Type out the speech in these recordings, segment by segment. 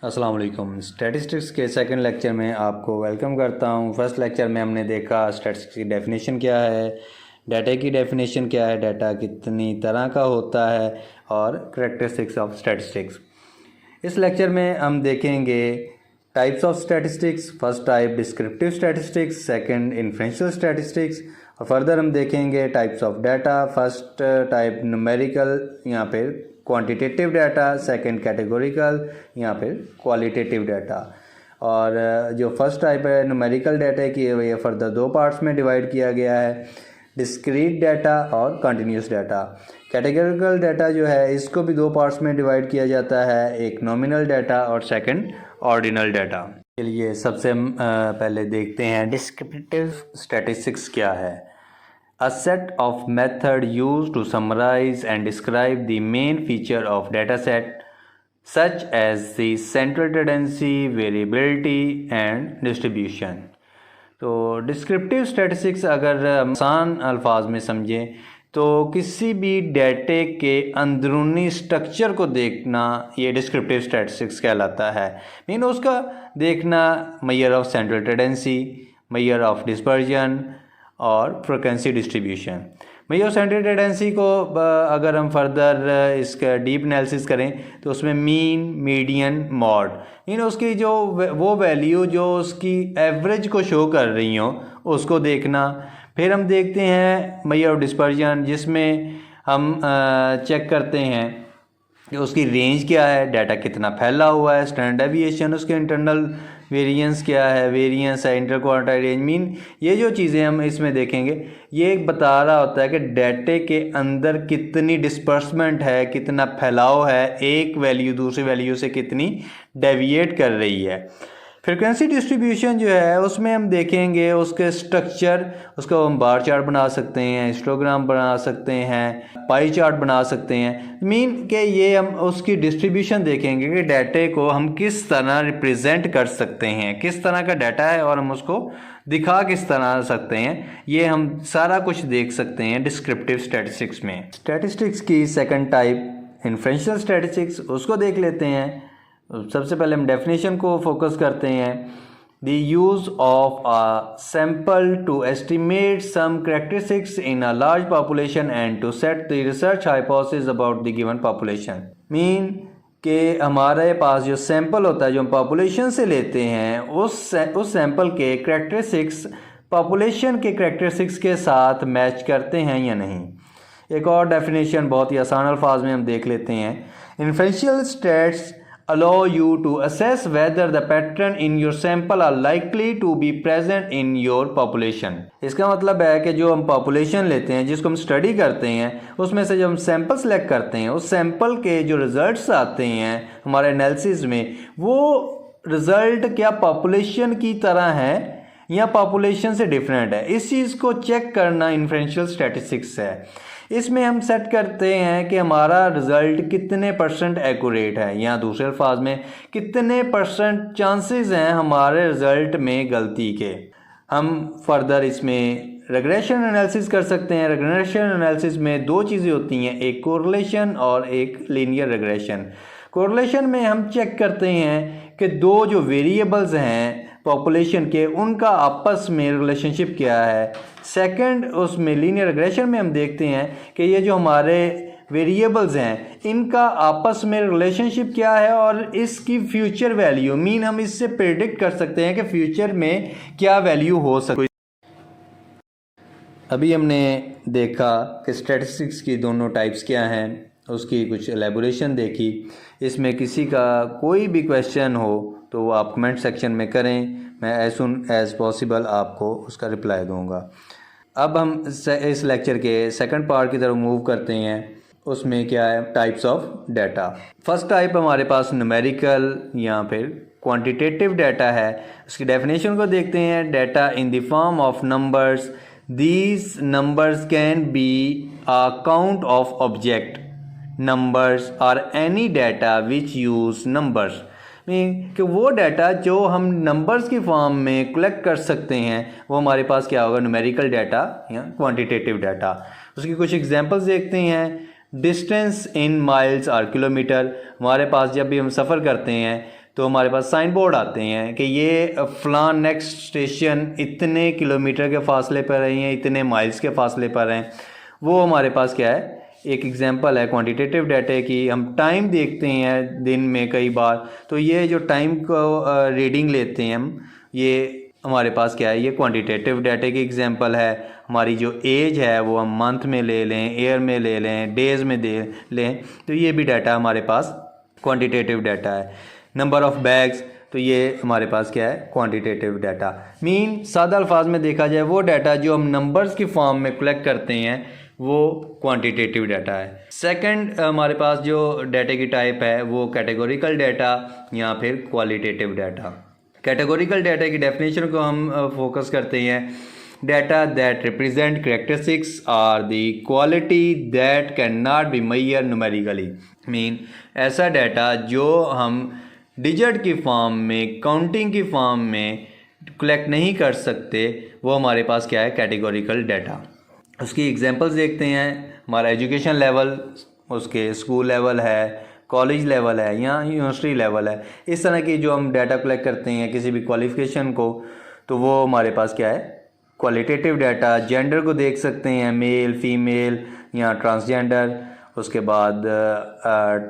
अस्सलाम वालेकुम। स्टैटिस्टिक्स के सेकंड लेक्चर में आपको वेलकम करता हूं। फर्स्ट लेक्चर में हमने देखा स्टैटिस्टिक्स की डेफिनेशन क्या है, डाटा की डेफिनेशन क्या है, डाटा कितनी तरह का होता है और करैक्टरिस्टिक्स ऑफ स्टैटिस्टिक्स। इस लेक्चर में हम देखेंगे types of statistics. First type descriptive statistics, second inferential statistics और फर्दर हम देखेंगे types of data. First type numerical, यहाँ पे क्वांटिटेटिव डाटा, सेकंड कैटेगोरिकल, यहाँ पे क्वालिटेटिव डाटा। और जो फर्स्ट टाइप है न्यूमेरिकल डाटा की है ये फर्दर दो पार्ट्स में डिवाइड किया गया है, डिस्क्रीट डाटा और कंटिन्यूस डाटा। कैटेगोरिकल डाटा जो है इसको भी दो पार्ट्स में डिवाइड किया जाता है, एक नॉमिनल डाटा और सेकंड ऑर्डिनल डाटा। के लिए सबसे पहले देखते हैं डिस्क्रिप्टिव स्टैटिस्टिक्स क्या है। A set of method used to summarize and describe the main feature of dataset such as the central tendency, variability and distribution। तो डिस्क्रिप्टिव स्टैटिस्टिक्स अगर आसान अल्फाज में समझें तो किसी भी डाटे के अंदरूनी स्ट्रक्चर को देखना ये डिस्क्रिप्टिव स्टैटिस्टिक्स कहलाता है। मीन उसका देखना measure of central tendency, measure of dispersion और frequency distribution. Measure central tendency को अगर हम फर्दर इसका डीप एनालिसिस करें तो उसमें मीन, मीडियन, मॉड, इन उसकी जो वो वैल्यू जो उसकी एवरेज को शो कर रही हो उसको देखना। फिर हम देखते हैं मेजर ऑफ डिस्पर्जन, जिसमें हम चेक करते हैं कि उसकी रेंज क्या है, डाटा कितना फैला हुआ है, स्टैंडर्ड डेविएशन, उसके इंटरनल वेरिएंस क्या है, वेरिएंस है, इंटर क्वार्टाइल रेंज। मीन ये जो चीज़ें हम इसमें देखेंगे ये बता रहा होता है कि डाटे के अंदर कितनी डिस्पर्समेंट है, कितना फैलाव है, एक वैल्यू दूसरी वैल्यू से कितनी डेविएट कर रही है। फ्रीक्वेंसी डिस्ट्रीब्यूशन जो है उसमें हम देखेंगे उसके स्ट्रक्चर, उसको हम बार चार्ट बना सकते हैं, हिस्टोग्राम बना सकते हैं, पाई चार्ट बना सकते हैं। मीन के ये हम उसकी डिस्ट्रीब्यूशन देखेंगे कि डाटे को हम किस तरह रिप्रेजेंट कर सकते हैं, किस तरह का डाटा है और हम उसको दिखा किस तरह सकते हैं, ये हम सारा कुछ देख सकते हैं डिस्क्रिप्टिव स्टैटिस्टिक्स में। स्टैटिस्टिक्स की सेकंड टाइप इन्फ्रेंशियल स्टैटिस्टिक्स, उसको देख लेते हैं। सबसे पहले हम डेफिनेशन को फोकस करते हैं। The use of a sample to estimate some characteristics in a large population and to set the research hypothesis about the given population. Mean कि हमारे पास जो सैंपल होता है जो हम पॉपुलेशन से लेते हैं उस सैंपल के कैरेक्टरिस्टिक्स पॉपुलेशन के कैरेक्टरिस्टिक्स के साथ मैच करते हैं या नहीं। एक और डेफिनेशन बहुत ही आसान अल्फाज में हम देख लेते हैं। Inferential stats allow you to assess whether the pattern in your sample are likely to be present in your population। इसका मतलब है कि जो हम पॉपुलेशन लेते हैं, जिसको हम स्टडी करते हैं, उसमें से जब हम सैंपल सेलेक्ट करते हैं उस सैंपल के जो रिजल्ट्स आते हैं हमारे एनालिसिस में, वो रिजल्ट क्या पॉपुलेशन की तरह है या पॉपुलेशन से डिफरेंट है, इस चीज़ को चेक करना इन्फ्रेंशियल स्टैटिस्टिक्स है। इसमें हम सेट करते हैं कि हमारा रिज़ल्ट कितने परसेंट एक्यूरेट है, या दूसरे अल्फाज में कितने परसेंट चांसेस हैं हमारे रिज़ल्ट में गलती के। हम फर्दर इसमें रिग्रेशन एनालिसिस कर सकते हैं। रिग्रेशन एनालिसिस में दो चीज़ें होती हैं, एक कोरिलेशन और एक लीनियर रिग्रेशन। कोरिलेशन में हम चेक करते हैं कि दो जो वेरिएबल्स हैं पॉपुलेशन के उनका आपस में रिलेशनशिप क्या है। सेकंड उसमें लीनियर रिग्रेशन में हम देखते हैं कि ये जो हमारे वेरिएबल्स हैं इनका आपस में रिलेशनशिप क्या है और इसकी फ्यूचर वैल्यू, मीन हम इससे प्रेडिक्ट कर सकते हैं कि फ्यूचर में क्या वैल्यू हो सकती है। अभी हमने देखा कि स्टैटिस्टिक्स की दोनों टाइप्स क्या हैं, उसकी कुछ एलेबोरेशन देखी। इसमें किसी का कोई भी क्वेश्चन हो तो वो आप कमेंट सेक्शन में करें, मैं एज सुन एज पॉसिबल आपको उसका रिप्लाई दूंगा। अब हम इस लेक्चर के सेकंड पार्ट की तरफ मूव करते हैं। उसमें क्या है, types of data. First type हमारे पास न्यूमेरिकल या फिर क्वांटिटेटिव डाटा है। उसकी डेफिनेशन को देखते हैं। Data in the form of numbers, these numbers can be a count of object numbers और any data which use numbers. कि वो डाटा जो हम नंबर्स की फॉर्म में कलेक्ट कर सकते हैं वो हमारे पास क्या होगा, न्यूमेरिकल डाटा या क्वांटिटेटिव डाटा। उसकी कुछ एग्जांपल्स देखते हैं। डिस्टेंस इन माइल्स और किलोमीटर, हमारे पास जब भी हम सफ़र करते हैं तो हमारे पास साइन बोर्ड आते हैं कि ये फ़लाँ नेक्स्ट स्टेशन इतने किलोमीटर के फासले पर हैं, इतने माइल्स के फासले पर हैं। वो हमारे पास क्या है, एक एग्जांपल है क्वांटिटेटिव डाटा की। हम टाइम देखते हैं दिन में कई बार, तो ये जो टाइम को रीडिंग लेते हैं हम, ये हमारे पास क्या है, ये क्वांटिटेटिव डाटा की एग्जांपल है। हमारी जो एज है वो हम मंथ में ले लें, ईयर में ले लें, डेज़ में दे लें, तो ये भी डाटा हमारे पास क्वांटिटेटिव डाटा है। नंबर ऑफ़ बैग्स, तो ये हमारे पास क्या है, क्वांटिटेटिव डाटा। मीन सादा अल्फाज में देखा जाए वो डाटा जो हम नंबर्स की फॉर्म में कलेक्ट करते हैं वो क्वांटिटेटिव डाटा है। सेकंड हमारे पास जो डाटा की टाइप है वो कैटेगोरिकल डाटा या फिर क्वालिटेटिव डाटा। कैटेगोरिकल डाटा की डेफिनेशन को हम फोकस करते हैं। Data that represent characteristics are the quality that can not be measure numerically. Mean ऐसा डाटा जो हम डिजिट की फॉर्म में, काउंटिंग की फॉर्म में कलेक्ट नहीं कर सकते, वो हमारे पास क्या है, कैटेगोरिकल डाटा। उसकी एग्जांपल्स देखते हैं। हमारा एजुकेशन लेवल, उसके स्कूल लेवल है, कॉलेज लेवल है या यूनिवर्सिटी लेवल है। इस तरह की जो हम डाटा कलेक्ट करते हैं किसी भी क्वालिफिकेशन को, तो वो हमारे पास क्या है, क्वालिटेटिव डाटा। जेंडर को देख सकते हैं, मेल, फीमेल या ट्रांसजेंडर। उसके बाद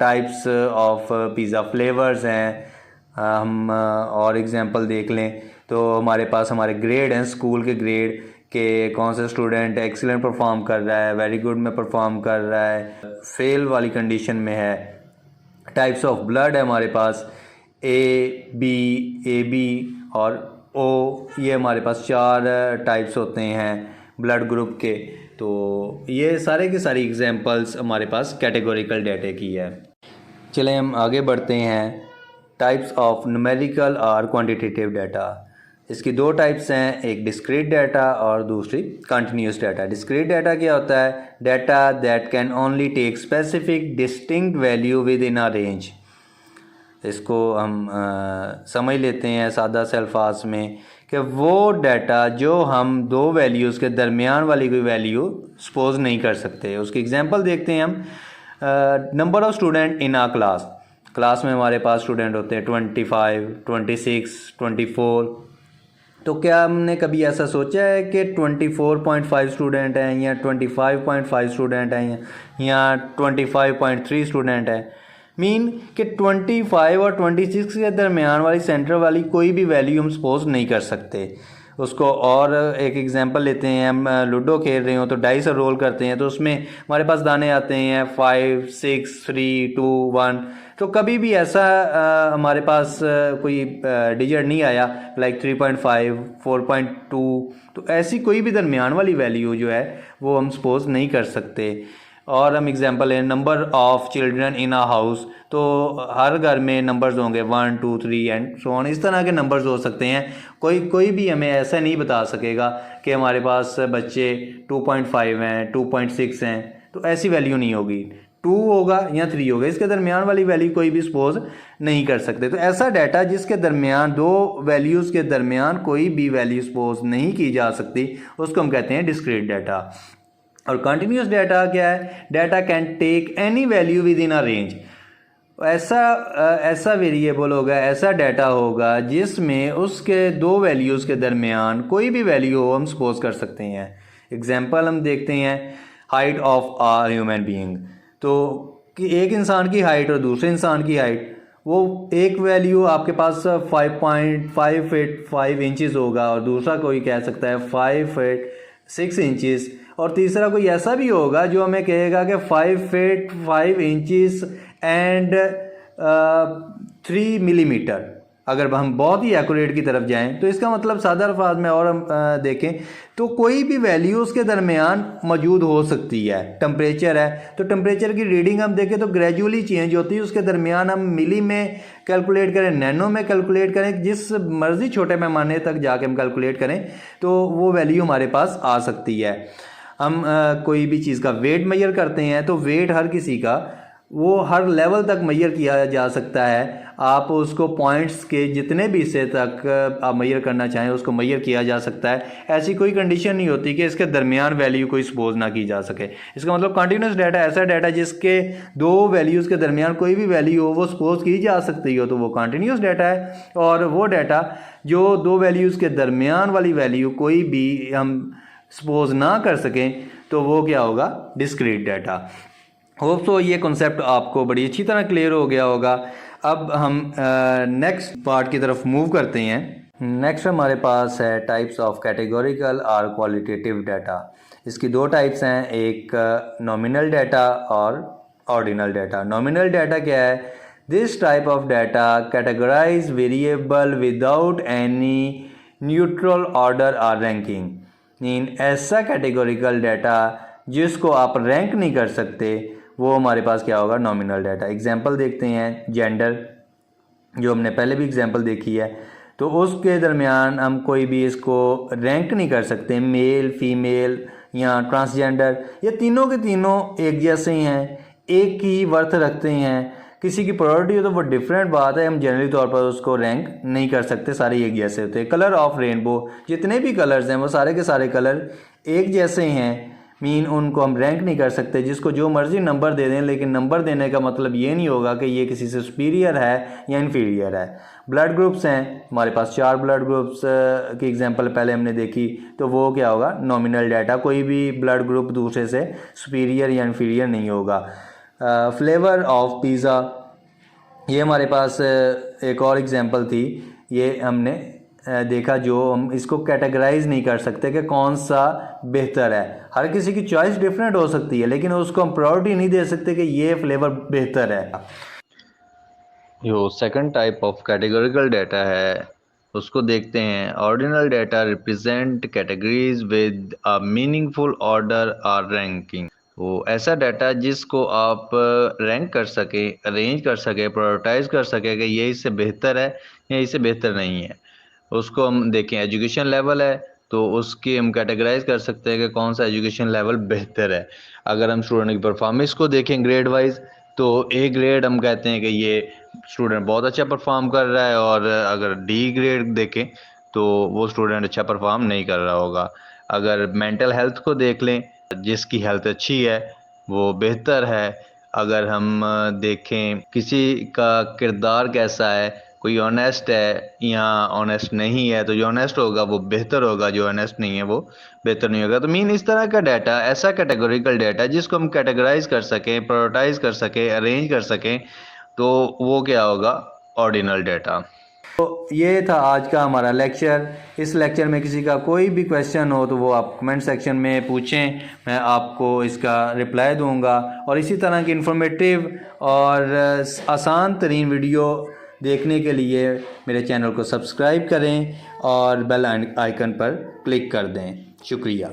टाइप्स ऑफ पिज़्ज़ा फ्लेवर्स हैं। हम और एग्जांपल देख लें तो हमारे पास हमारे ग्रेड हैं, स्कूल के ग्रेड कि कौन सा स्टूडेंट एक्सीलेंट परफॉर्म कर रहा है, वेरी गुड में परफॉर्म कर रहा है, फेल वाली कंडीशन में है। टाइप्स ऑफ ब्लड है हमारे पास, ए बी और ओ, ये हमारे पास 4 टाइप्स होते हैं ब्लड ग्रुप के। तो ये सारे के सारी एग्जांपल्स हमारे पास कैटेगोरिकल डाटा की है। चलें हम आगे बढ़ते हैं। टाइप्स ऑफ न्यूमेरिकल और क्वांटिटेटिव डाटा। इसकी 2 टाइप्स हैं, एक डिस्क्रीट डाटा और दूसरी कंटिन्यूस डाटा। डिस्क्रीट डाटा क्या होता है, data that can only take specific distinct value within a range. इसको हम समझ लेते हैं सादा से अल्फाज में कि वो डाटा जो हम 2 वैल्यूज़ के दरमियान वाली कोई वैल्यू सपोज नहीं कर सकते। उसकी एग्जांपल देखते हैं हम। Number of student in a class में हमारे पास स्टूडेंट होते हैं 25, 26, 24। तो क्या हमने कभी ऐसा सोचा है कि 24.5 स्टूडेंट हैं या 25.5 स्टूडेंट हैं या 25.3 स्टूडेंट हैं? मीन कि 25 और 26 के दरमियान वाली सेंटर वाली कोई भी वैल्यू हम सपोज नहीं कर सकते उसको। और एक एग्जांपल लेते हैं, हम लूडो खेल रहे हो तो डाइस रोल करते हैं, तो उसमें हमारे पास दाने आते हैं 5, 6, 3, 2, 1। तो कभी भी ऐसा हमारे पास कोई डिजिट नहीं आया लाइक 3.5, 4.2। तो ऐसी कोई भी दरमियान वाली वैल्यू जो है वो हम सपोज नहीं कर सकते। और हम एग्जांपल है number of children in a house, तो हर घर में नंबर्स होंगे 1, 2, 3 एंड सो ऑन। इस तरह के नंबर्स हो सकते हैं। कोई भी हमें ऐसा नहीं बता सकेगा कि हमारे पास बच्चे 2.5 हैं, 2.6 हैं, तो ऐसी वैल्यू नहीं होगी। 2 होगा या 3 होगा, इसके दरमियान वाली वैल्यू कोई भी सपोज नहीं कर सकते। तो ऐसा डाटा जिसके दरमियान 2 वैल्यूज़ के दरमियान कोई भी वैल्यू सपोज नहीं की जा सकती, उसको हम कहते हैं डिस्क्रीट डाटा। और कंटिन्यूस डाटा क्या है, data can take any value within a range. ऐसा वेरिएबल होगा, ऐसा डाटा होगा जिसमें उसके 2 वैल्यूज़ के दरमियान कोई भी वैल्यू हो हम सपोज कर सकते हैं। एग्जांपल हम देखते हैं, height of a human being. तो कि एक इंसान की हाइट और दूसरे इंसान की हाइट, वो एक वैल्यू आपके पास 5.5 फीट 5 इंचज़ होगा और दूसरा कोई कह सकता है 5 फीट 6 इंचज़, और तीसरा कोई ऐसा भी होगा जो हमें कहेगा कि 5 फीट 5 इंचज़ एंड 3 मिलीमीटर। अगर हम बहुत ही एक्यूरेट की तरफ जाएं तो इसका मतलब सादा अल्फाज में और हम देखें तो कोई भी वैल्यू उसके दरमियान मौजूद हो सकती है। टेम्परेचर है तो टेम्परेचर की रीडिंग हम देखें तो ग्रेजुअली चेंज होती है, उसके दरमियान हम मिली में कैलकुलेट करें, नैनो में कैलकुलेट करें, जिस मर्जी छोटे पैमाने तक जाके हम कैलकुलेट करें तो वो वैल्यू हमारे पास आ सकती है। हम कोई भी चीज़ का वेट मेजर करते हैं तो वेट हर किसी का वो हर लेवल तक मेजर किया जा सकता है। आप उसको पॉइंट्स के जितने भी हिस्से तक आप मेजर करना चाहें उसको मेजर किया जा सकता है। ऐसी कोई कंडीशन नहीं होती कि इसके दरमियान वैल्यू कोई सपोज ना की जा सके। इसका मतलब कंटिन्यूस डाटा ऐसा डाटा जिसके दो वैल्यूज़ के दरमियान कोई भी वैल्यू हो वो सपोज की जा सकती हो तो वो कंटिन्यूस डाटा है। और वो डाटा जो दो वैल्यूज़ के दरमियान वाली वैल्यू कोई भी हम सपोज ना कर सकें तो वो क्या होगा, डिस्क्रीट डाटा। होप सो ये कॉन्सेप्ट आपको बड़ी अच्छी तरह क्लियर हो गया होगा। अब हम नेक्स्ट पार्ट की तरफ मूव करते हैं। नेक्स्ट हमारे पास है टाइप्स ऑफ कैटेगोरिकल और क्वालिटेटिव डाटा। इसकी दो टाइप्स हैं, एक नॉमिनल डाटा और ऑर्डिनल डाटा। नॉमिनल डाटा क्या है? This type of data categorise variable without any neutral order और रैंकिंग। मीन ऐसा कैटेगोरिकल डाटा जिसको आप रैंक नहीं कर सकते वो हमारे पास क्या होगा, नॉमिनल डाटा। एग्जांपल देखते हैं, जेंडर जो हमने पहले भी एग्जांपल देखी है, तो उसके दरमियान हम कोई भी इसको रैंक नहीं कर सकते। मेल, फीमेल या ट्रांसजेंडर, ये तीनों के तीनों एक जैसे ही हैं, एक ही वर्थ रखते हैं। किसी की प्रायोरिटी हो तो वो डिफरेंट बात है, हम जनरली तौर पर उसको रैंक नहीं कर सकते, सारे एक जैसे होते हैं। कलर ऑफ रेनबो, जितने भी कलर्स हैं वो सारे के सारे कलर एक जैसे हैं, मीन उनको हम रैंक नहीं कर सकते। जिसको जो मर्ज़ी नंबर दे दें, लेकिन नंबर देने का मतलब ये नहीं होगा कि ये किसी से सुपीरियर है या इन्फीरियर है। ब्लड ग्रुप्स हैं हमारे पास, 4 ब्लड ग्रुप्स की एग्जांपल पहले हमने देखी, तो वो क्या होगा, नॉमिनल डाटा। कोई भी ब्लड ग्रुप दूसरे से सुपीरियर या इन्फीरियर नहीं होगा। फ्लेवर ऑफ पिज़्ज़ा, ये हमारे पास एक और एग्जांपल थी। ये हमने देखा जो हम इसको कैटेगराइज नहीं कर सकते कि कौन सा बेहतर है। हर किसी की चॉइस डिफरेंट हो सकती है, लेकिन उसको हम प्रायोरिटी नहीं दे सकते कि ये फ्लेवर बेहतर है। जो second type of categorical data है उसको देखते हैं। Ordinal data represent categories with a meaningful order और रैंकिंग। वो ऐसा डाटा जिसको आप रैंक कर सके, अरेंज कर सके, प्रायोरिटाइज कर सके कि ये इससे बेहतर है या इससे बेहतर नहीं है। उसको हम देखें, एजुकेशन लेवल है तो उसकी हम कैटेगराइज कर सकते हैं कि कौन सा एजुकेशन लेवल बेहतर है। अगर हम स्टूडेंट की परफॉर्मेंस को देखें ग्रेड वाइज, तो ए ग्रेड हम कहते हैं कि ये स्टूडेंट बहुत अच्छा परफॉर्म कर रहा है, और अगर डी ग्रेड देखें तो वो स्टूडेंट अच्छा परफॉर्म नहीं कर रहा होगा। अगर मेंटल हेल्थ को देख लें, जिसकी हेल्थ अच्छी है वो बेहतर है। अगर हम देखें किसी का किरदार कैसा है, कोई ऑनेस्ट है या ऑनेस्ट नहीं है, तो जो ऑनेस्ट होगा वो बेहतर होगा, जो ऑनेस्ट नहीं है वो बेहतर नहीं होगा। तो मीन इस तरह का डाटा, ऐसा कैटेगोरिकल डाटा जिसको हम कैटेगराइज कर सकें, प्रायोरिटाइज कर सकें, अरेंज कर सकें, तो वो क्या होगा, ऑर्डिनल डाटा। तो ये था आज का हमारा लेक्चर। इस लेक्चर में किसी का कोई भी क्वेश्चन हो तो वो आप कमेंट सेक्शन में पूछें, मैं आपको इसका रिप्लाई दूंगा। और इसी तरह की इन्फॉर्मेटिव और आसान तरीन वीडियो देखने के लिए मेरे चैनल को सब्सक्राइब करें और बेल आइकन पर क्लिक कर दें। शुक्रिया।